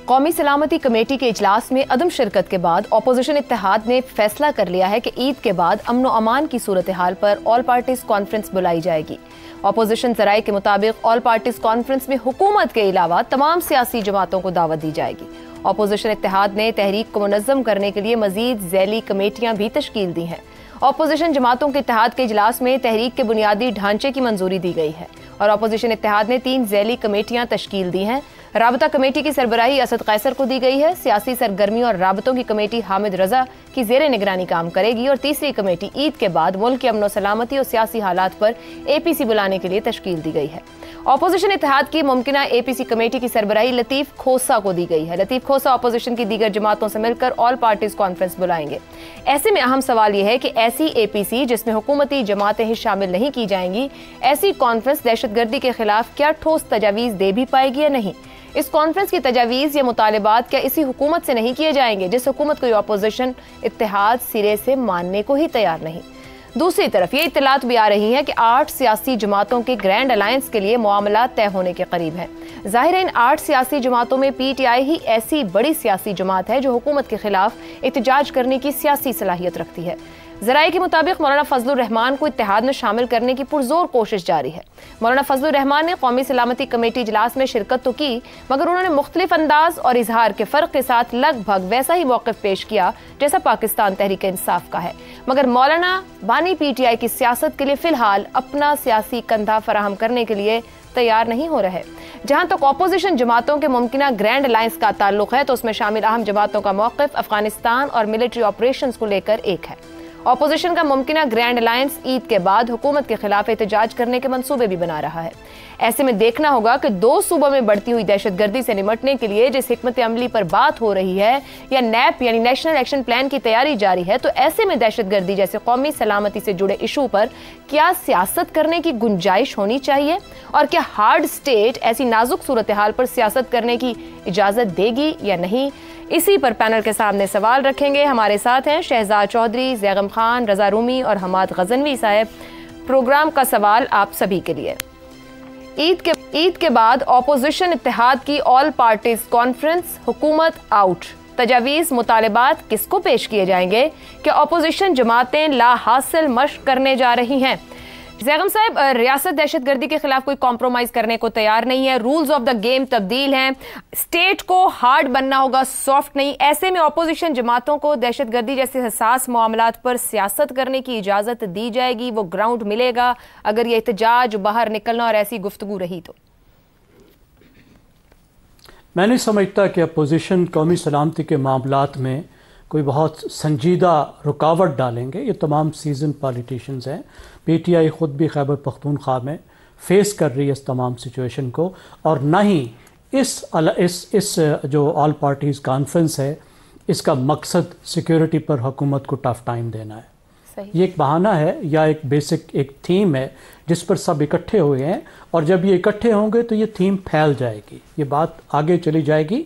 قومی سلامتی کمیٹی کے اجلاس میں عدم شرکت کے بعد اپوزیشن اتحاد نے فیصلہ کر لیا ہے کہ عید کے بعد امن و امان کی صورتحال پر آل پارٹیز کانفرنس بلائی جائے گی۔ اپوزیشن ذرائع کے مطابق آل پارٹیز کانفرنس میں حکومت کے علاوہ تمام سیاسی جماعتوں کو دعوت دی جائے گی۔ اپوزیشن اتحاد نے تحریک کو منظم کرنے کے لیے مزید ذیلی کمیٹیاں بھی تشکیل دی ہیں۔ اپوزیشن جماعتوں کے اتحاد کے اجلاس میں تحریک کے بنیادی ڈھانچے کی منظوری دی گئی ہے اور اپوزیشن اتحاد نے 3 ذیلی کمیٹیاں تشکیل دی ہیں۔ رابطہ کمیٹی کی سربراہی اسد قیصر کو دی گئی ہے۔ سیاسی سرگرمیوں اور رابطوں کی کمیٹی حامد رضا کی زیر نگرانی کام کرے گی اور تیسری کمیٹی عید کے بعد ملک کے امن و سلامتی اور سیاسی حالات پر APC بلانے کے لیے تشکیل دی گئی ہے۔ اپوزیشن اتحاد کی ممکنہ APC کمیٹی کی سربراہی لطیف کھوسہ کو دی گئی ہے۔ لطیف کھوسہ اپوزیشن کی دیگر جماعتوں سے مل کر آل پارٹیز کانفرنس بلائیں گے۔ ایسے میں اہم سوال یہ ہے کہ ایسی APC جس میں حکومتی جماعتیں ہی شامل نہیں کی جائیں گی، ایسی کانفرنس دہشت گردی کے خلاف کیا ٹھوس تجاویز دے بھی پائے گی یا نہیں؟ اس کانفرنس کی تجاویز یا مطالبات کیا اسی حکومت سے نہیں کیے جائیں گے جس حکومت کو یہ اپوزیشن اتحاد سرے سے ماننے کو ہی تیار نہیں؟ دوسری طرف یہ اطلاعات بھی آ رہی ہیں کہ 8 سیاسی جماعتوں کے گرینڈ الائنس کے لیے معاملات طے ہونے کے قریب ہیں۔ ظاہر ہے ان 8 سیاسی جماعتوں میں PTI ہی ایسی بڑی سیاسی جماعت ہے جو حکومت کے خلاف احتجاج کرنے کی سیاسی صلاحیت رکھتی ہے۔ ذرائع کے مطابق مولانا فضل الرحمان کو اتحاد میں شامل کرنے کی پرزور کوشش جاری ہے۔ مولانا فضل الرحمان نے قومی سلامتی کمیٹی اجلاس میں شرکت تو کی، مگر انہوں نے مختلف انداز اور اظہار کے فرق کے ساتھ لگ بھگ ویسا ہی موقف پیش کیا جیسا پاکستان تحریک انصاف کا ہے، مگر مولانا بانی PTI کی سیاست کے لیے فی الحال اپنا سیاسی کندھا فراہم کرنے کے لیے تیار نہیں ہو رہے۔ جہاں تک اپوزیشن جماعتوں کے ممکنہ گرینڈ الائنس کا تعلق ہے تو اس میں شامل اہم جماعتوں کا موقف افغانستان اور ملٹری آپریشنز کو لے کر ایک ہے۔ اپوزیشن کا ممکنہ گرینڈ الائنس عید کے بعد حکومت کے خلاف احتجاج کرنے کے منصوبے بھی بنا رہا ہے۔ ایسے میں دیکھنا ہوگا کہ 2 صوبوں میں بڑھتی ہوئی دہشت گردی سے نمٹنے کے لیے جس حکمت عملی پر بات ہو رہی ہے یا نیپ یعنی نیشنل ایکشن پلان کی تیاری جاری ہے، تو ایسے میں دہشت گردی جیسے قومی سلامتی سے جڑے ایشو پر کیا سیاست کرنے کی گنجائش ہونی چاہیے اور کیا ہارڈ سٹیٹ ایسی نازک صورتحال پر سیاست کرنے کی اجازت دے گی یا نہیں؟ اسی پر پینل کے سامنے سوال رکھیں گے۔ ہمارے ساتھ ہیں شہزاد چودھری، زیغم خان، رضا رومی اور حماد غزنوی صاحب۔ پروگرام کا سوال آپ سبھی کے لیے، عید کے بعد اپوزیشن اتحاد کی آل پارٹیز کانفرنس، حکومت آؤٹ، تجاویز مطالبات کس کو پیش کیے جائیں گے؟ کہ اپوزیشن جماعتیں لا حاصل مشق کرنے جا رہی ہیں؟ زیغم صاحب، ریاست دہشت گردی کے خلاف کوئی کمپرومائز کرنے کو تیار نہیں ہے، رولز آف دا گیم تبدیل ہیں، اسٹیٹ کو ہارڈ بننا ہوگا، سافٹ نہیں۔ ایسے میں اپوزیشن جماعتوں کو دہشت گردی جیسے حساس معاملات پر سیاست کرنے کی اجازت دی جائے گی؟ وہ گراؤنڈ ملے گا اگر یہ احتجاج باہر نکلنا اور ایسی گفتگو رہی تو؟ میں نہیں سمجھتا کہ اپوزیشن قومی سلامتی کے معاملات میں کوئی بہت سنجیدہ رکاوٹ ڈالیں گے۔ یہ تمام سیزن پالیٹیشنز ہیں۔ PTI خود بھی خیبر پختونخوا میں فیس کر رہی ہے اس تمام سچویشن کو، اور نہ ہی اس جو آل پارٹیز کانفرنس ہے اس کا مقصد سیکیورٹی پر حکومت کو ٹف ٹائم دینا ہے۔ یہ ایک بہانہ ہے یا ایک بیسک ایک تھیم ہے جس پر سب اکٹھے ہوئے ہیں، اور جب یہ اکٹھے ہوں گے تو یہ تھیم پھیل جائے گی، یہ بات آگے چلی جائے گی،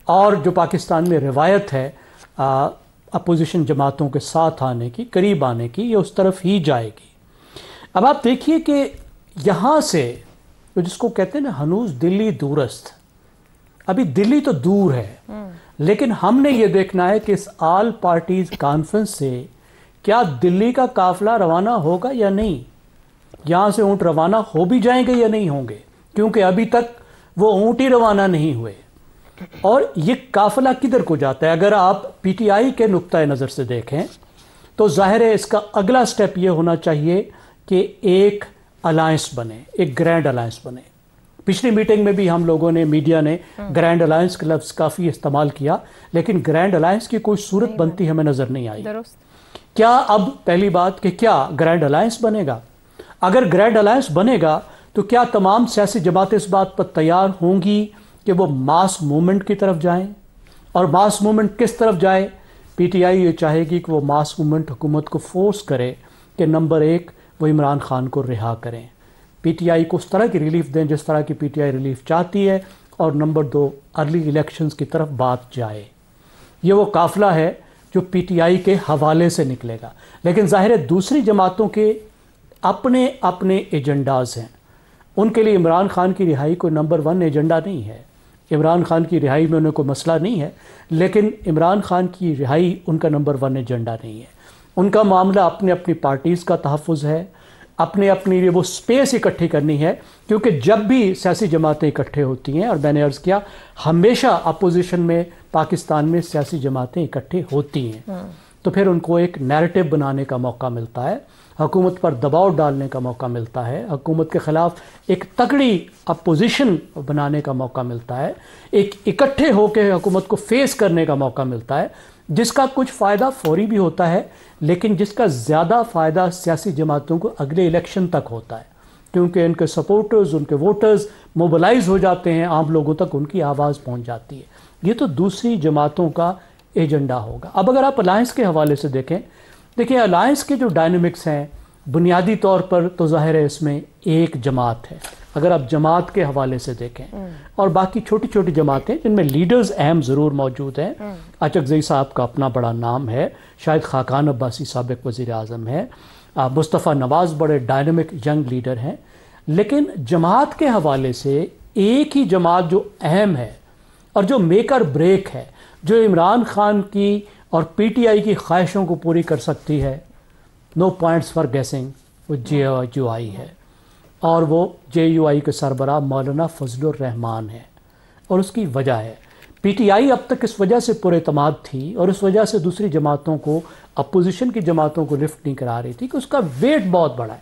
اور جو پاکستان میں روایت ہے اپوزیشن جماعتوں کے ساتھ آنے کی، قریب آنے کی، یہ اس طرف ہی جائے گی۔ اب آپ دیکھیے کہ یہاں سے جس کو کہتے ہیں نا ہنوز دلی دورست، ابھی دلی تو دور ہے، لیکن ہم نے یہ دیکھنا ہے کہ اس آل پارٹیز کانفرنس سے کیا دلی کا قافلہ روانہ ہوگا یا نہیں، یہاں سے اونٹ روانہ ہو بھی جائیں گے یا نہیں ہوں گے، کیونکہ ابھی تک وہ اونٹ ہی روانہ نہیں ہوئے۔ اور یہ قافلہ کدھر کو جاتا ہے؟ اگر آپ PTI کے نقطہ نظر سے دیکھیں تو ظاہر ہے اس کا اگلا سٹیپ یہ ہونا چاہیے کہ ایک الائنس بنے، ایک گرینڈ الائنس بنے۔ پچھلی میٹنگ میں بھی ہم لوگوں نے، میڈیا نے گرینڈ الائنس کا لفظ کافی استعمال کیا، لیکن گرینڈ الائنس کی کوئی صورت بنتی ہمیں نظر نہیں آئی۔ کیا اب پہلی بات کہ کیا گرینڈ الائنس بنے گا؟ اگر گرینڈ الائنس بنے گا تو کیا تمام سیاسی جماعتیں اس بات پر تیار ہوں گی کہ وہ ماس موومنٹ کی طرف جائیں؟ اور ماس موومنٹ کس طرف جائے؟ PTI یہ چاہے گی کہ وہ ماس موومنٹ حکومت کو فورس کرے کہ نمبر 1 وہ عمران خان کو رہا کریں، PTI کو اس طرح کی ریلیف دیں جس طرح کی PTI ریلیف چاہتی ہے، اور نمبر 2 ارلی الیکشنز کی طرف بات جائے۔ یہ وہ قافلہ ہے جو PTI کے حوالے سے نکلے گا، لیکن ظاہر ہے دوسری جماعتوں کے اپنے اپنے ایجنڈاز ہیں۔ ان کے لیے عمران خان کی رہائی کوئی نمبر 1 ایجنڈا نہیں ہے، عمران خان کی رہائی میں انہیں کوئی مسئلہ نہیں ہے، لیکن عمران خان کی رہائی ان کا نمبر 1 ایجنڈا نہیں ہے۔ ان کا معاملہ اپنی پارٹیز کا تحفظ ہے، اپنی لیے وہ سپیس اکٹھی کرنی ہے، کیونکہ جب بھی سیاسی جماعتیں اکٹھے ہوتی ہیں، اور میں نے عرض کیا ہمیشہ اپوزیشن میں پاکستان میں سیاسی جماعتیں اکٹھے ہوتی ہیں، تو پھر ان کو ایک نیریٹو بنانے کا موقع ملتا ہے، حکومت پر دباؤ ڈالنے کا موقع ملتا ہے، حکومت کے خلاف ایک تگڑی اپوزیشن بنانے کا موقع ملتا ہے، ایک اکٹھے ہو کے حکومت کو فیس کرنے کا موقع ملتا ہے، جس کا کچھ فائدہ فوری بھی ہوتا ہے، لیکن جس کا زیادہ فائدہ سیاسی جماعتوں کو اگلے الیکشن تک ہوتا ہے، کیونکہ ان کے سپورٹرز، ان کے ووٹرز موبلائز ہو جاتے ہیں، عام لوگوں تک ان کی آواز پہنچ جاتی ہے۔ یہ تو دوسری جماعتوں کا ایجنڈا ہوگا۔ اب اگر آپ الائنس کے حوالے سے دیکھیں الائنس کے جو ڈائنامکس ہیں بنیادی طور پر تو ظاہر ہے اس میں ایک جماعت ہے، اگر آپ جماعت کے حوالے سے دیکھیں، اور باقی چھوٹی چھوٹی جماعتیں جن میں لیڈرز اہم ضرور موجود ہیں۔ اچکزئی صاحب کا اپنا بڑا نام ہے، شاید خاقان عباسی سابق وزیر اعظم ہے، مصطفیٰ نواز بڑے ڈائنامک ینگ لیڈر ہیں، لیکن جماعت کے حوالے سے ایک ہی جماعت جو اہم ہے اور جو میک اور بریک ہے، جو عمران خان کی اور پی ٹی آئی کی خواہشوں کو پوری کر سکتی ہے، نو پوائنٹس فار گیسنگ، وہ جے یو آئی ہے، اور وہ جے یو آئی کے سربراہ مولانا فضل الرحمان ہے، اور اس کی وجہ ہے پی ٹی آئی اب تک اس وجہ سے پر اعتماد تھی اور اس وجہ سے دوسری جماعتوں کو، اپوزیشن کی جماعتوں کو لفٹ نہیں کرا رہی تھی کہ اس کا ویٹ بہت بڑا ہے۔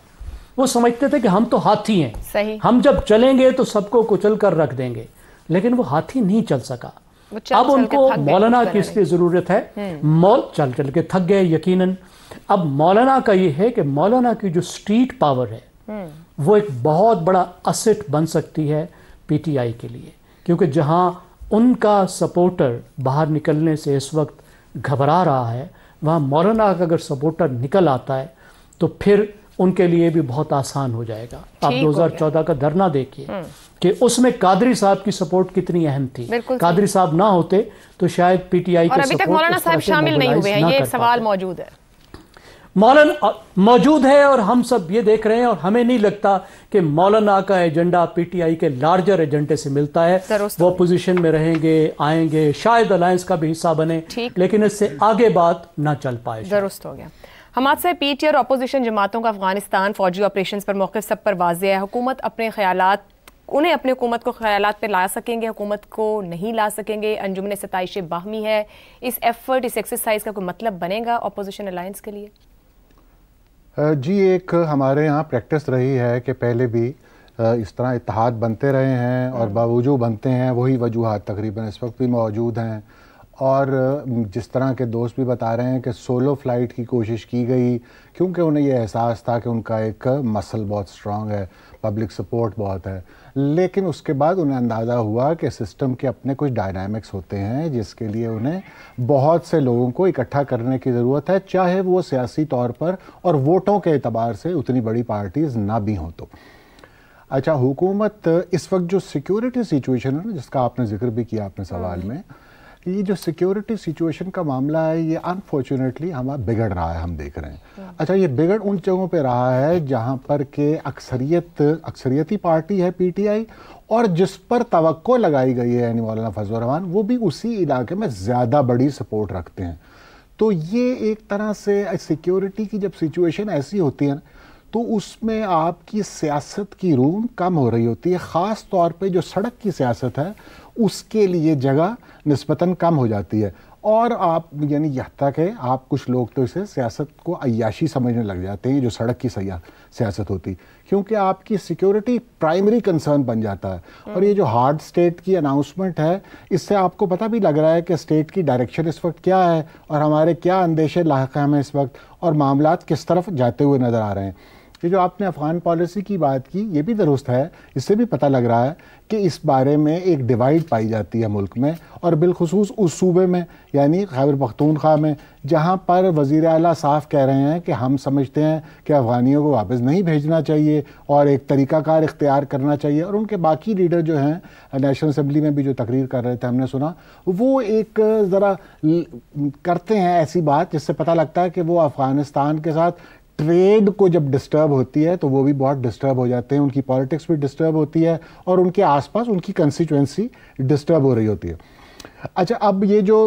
وہ سمجھتے تھے کہ ہم تو ہاتھی ہیں، صحیح، ہم جب چلیں گے تو سب کو کچل کر رکھ دیں گے، لیکن وہ ہاتھی نہیں چل سکا۔ اب ان کو مولانا کی اس لیے ضرورت ہے، چل کے تھک گئے یقیناً۔ اب مولانا کا یہ ہے کہ مولانا کی جو سٹریٹ پاور ہے وہ ایک بہت بڑا اسٹ بن سکتی ہے پی ٹی آئی کے لیے، کیونکہ جہاں ان کا سپورٹر باہر نکلنے سے اس وقت گھبرا رہا ہے، وہاں مولانا کا اگر سپورٹر نکل آتا ہے تو پھر ان کے لیے بھی بہت آسان ہو جائے گا۔ آپ 2014 کا دھرنا دیکھیے کہ اس میں قادری صاحب کی سپورٹ کتنی اہم تھی، قادری صاحب نہ ہوتے تو شاید پی ٹی آئی کے سپورٹ، اور ابھی تک مولانا صاحب شامل نہیں ہوئے ہیں، یہ سوال موجود ہے۔ مولانا موجود ہے اور ہم سب یہ دیکھ رہے ہیں، اور ہمیں نہیں لگتا کہ مولانا کا ایجنڈا پی ٹی آئی کے لارجر ایجنڈے سے ملتا ہے۔ وہ اپوزیشن میں رہیں گے، آئیں گے، شاید الائنس کا بھی حصہ بنے، لیکن اس سے آگے بات نہ چل پائے۔ درست ہو گیا۔ حماد سے پی ٹی اور اپوزیشن جماعتوں کا افغانستان فوجی آپریشنز پر موقف سب پر واضح ہے۔ حکومت اپنے خیالات، انہیں اپنے حکومت کو خیالات پہ لا سکیں گے، حکومت کو نہیں لا سکیں گے۔ انجمن ستائش باہمی ہے، اس ایفرٹ، اس ایکسرسائز کا کوئی مطلب بنے گا اپوزیشن الائنس کے لیے؟ جی، ایک ہمارے یہاں پریکٹس رہی ہے کہ پہلے بھی اس طرح اتحاد بنتے رہے ہیں، اور باوجود بنتے ہیں وہی وجوہات تقریباً اس وقت بھی موجود ہیں، اور جس طرح کے دوست بھی بتا رہے ہیں کہ سولو فلائٹ کی کوشش کی گئی، کیونکہ انہیں یہ احساس تھا کہ ان کا ایک مسل بہت سٹرانگ ہے، پبلک سپورٹ بہت ہے، لیکن اس کے بعد انہیں اندازہ ہوا کہ سسٹم کے اپنے کچھ ڈائنامکس ہوتے ہیں جس کے لیے انہیں بہت سے لوگوں کو اکٹھا کرنے کی ضرورت ہے، چاہے وہ سیاسی طور پر اور ووٹوں کے اعتبار سے اتنی بڑی پارٹیز نہ بھی ہوں تو۔ اچھا، حکومت اس وقت جو سیکیورٹی سچویشن ہے، جس کا آپ نے ذکر بھی کیا اپنے سوال میں، یہ جو سیکیورٹی سچویشن کا معاملہ ہے یہ انفارچونیٹلی ہمارا بگڑ رہا ہے، ہم دیکھ رہے ہیں۔ اچھا، یہ بگڑ ان جگہوں پہ رہا ہے جہاں پر کہ اکثریتی پارٹی ہے پی ٹی آئی، اور جس پر توقع لگائی گئی ہے یعنی مولانا فضل الرحمان، وہ بھی اسی علاقے میں زیادہ بڑی سپورٹ رکھتے ہیں۔ تو یہ ایک طرح سے سیکیورٹی کی جب سچویشن ایسی ہوتی ہے تو اس میں آپ کی سیاست کی روم کم ہو رہی ہوتی ہے، خاص طور پہ جو سڑک کی سیاست ہے اس کے لیے جگہ نسبتاً کم ہو جاتی ہے، اور آپ یعنی یہاں تک ہے آپ کچھ لوگ تو اسے سیاست کو عیاشی سمجھنے لگ جاتے ہیں جو سڑک کی سیاست ہوتی، کیونکہ آپ کی سیکیورٹی پرائمری کنسرن بن جاتا ہے۔ اور یہ جو ہارڈ اسٹیٹ کی اناؤنسمنٹ ہے، اس سے آپ کو پتہ بھی لگ رہا ہے کہ اسٹیٹ کی ڈائریکشن اس وقت کیا ہے، اور ہمارے کیا اندیشے لاحق ہیں ہمیں اس وقت، اور معاملات کس طرف جاتے ہوئے نظر آ رہے ہیں۔ یہ جو آپ نے افغان پالیسی کی بات کی، یہ بھی درست ہے، اس سے بھی پتہ لگ رہا ہے کہ اس بارے میں ایک ڈیوائیڈ پائی جاتی ہے ملک میں، اور بالخصوص اس صوبے میں یعنی خیبر پختونخوا میں، جہاں پر وزیر اعلیٰ صاف کہہ رہے ہیں کہ ہم سمجھتے ہیں کہ افغانیوں کو واپس نہیں بھیجنا چاہیے اور ایک طریقہ کار اختیار کرنا چاہیے، اور ان کے باقی لیڈر جو ہیں نیشنل اسمبلی میں بھی جو تقریر کر رہے تھے ہم نے سنا، وہ ایک ذرا کرتے ہیں ایسی بات جس سے پتہ لگتا ہے کہ وہ افغانستان کے ساتھ ٹریڈ کو جب ڈسٹرب ہوتی ہے تو وہ بھی بہت ڈسٹرب ہو جاتے ہیں, ان کی پالیٹکس بھی ڈسٹرب ہوتی ہے اور ان کے آس پاس ان کی کنسٹیچوئنسی ڈسٹرب ہو رہی ہوتی ہے. اچھا, اب یہ جو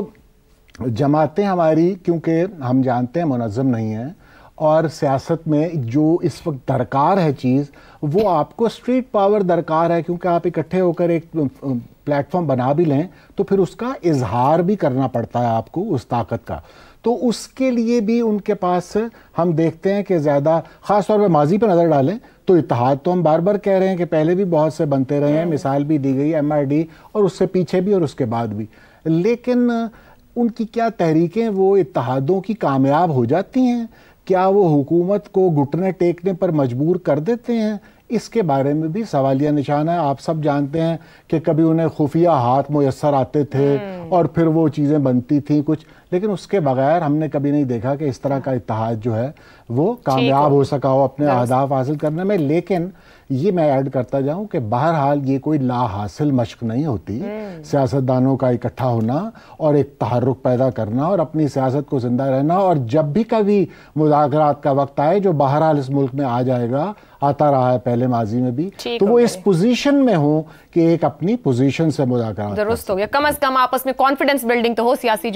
جماعتیں ہماری, کیونکہ ہم جانتے ہیں منظم نہیں ہیں, اور سیاست میں جو اس وقت درکار ہے چیز, وہ آپ کو اسٹریٹ پاور درکار ہے, کیونکہ آپ اکٹھے ہو کر ایک پلیٹ فارم بنا بھی لیں تو پھر اس کا اظہار بھی کرنا پڑتا ہے آپ کو اس طاقت کا. تو اس کے لیے بھی ان کے پاس ہم دیکھتے ہیں کہ زیادہ, خاص طور پہ ماضی پہ نظر ڈالیں تو اتحاد تو ہم بار بار کہہ رہے ہیں کہ پہلے بھی بہت سے بنتے رہے ہیں, مثال بھی دی گئی MRD, اور اس سے پیچھے بھی اور اس کے بعد بھی, لیکن ان کی کیا تحریکیں وہ اتحادوں کی کامیاب ہو جاتی ہیں؟ کیا وہ حکومت کو گھٹنے ٹیکنے پر مجبور کر دیتے ہیں؟ اس کے بارے میں بھی سوالیہ نشان ہے. آپ سب جانتے ہیں کہ کبھی انہیں خفیہ ہاتھ میسر آتے تھے اور پھر وہ چیزیں بنتی تھیں کچھ, لیکن اس کے بغیر ہم نے کبھی نہیں دیکھا کہ اس طرح کا اتحاد جو ہے وہ کامیاب ہو سکا ہو اپنے اہداف حاصل کرنے میں. لیکن یہ میں ایڈ کرتا جاؤں کہ بہرحال یہ کوئی لا حاصل مشق نہیں ہوتی, سیاستدانوں کا اکٹھا ہونا اور ایک تحرک پیدا کرنا اور اپنی سیاست کو زندہ رہنا, اور جب بھی کبھی مذاکرات کا وقت آئے, جو بہرحال اس ملک میں آ جائے گا, آتا رہا ہے پہلے ماضی میں بھی, تو وہ اس پوزیشن میں ہو کہ ایک اپنی پوزیشن سے مذاکرات. درست ہو گیا, کم از کم آپس میں کانفیڈنس بلڈنگ تو ہو سیاسی.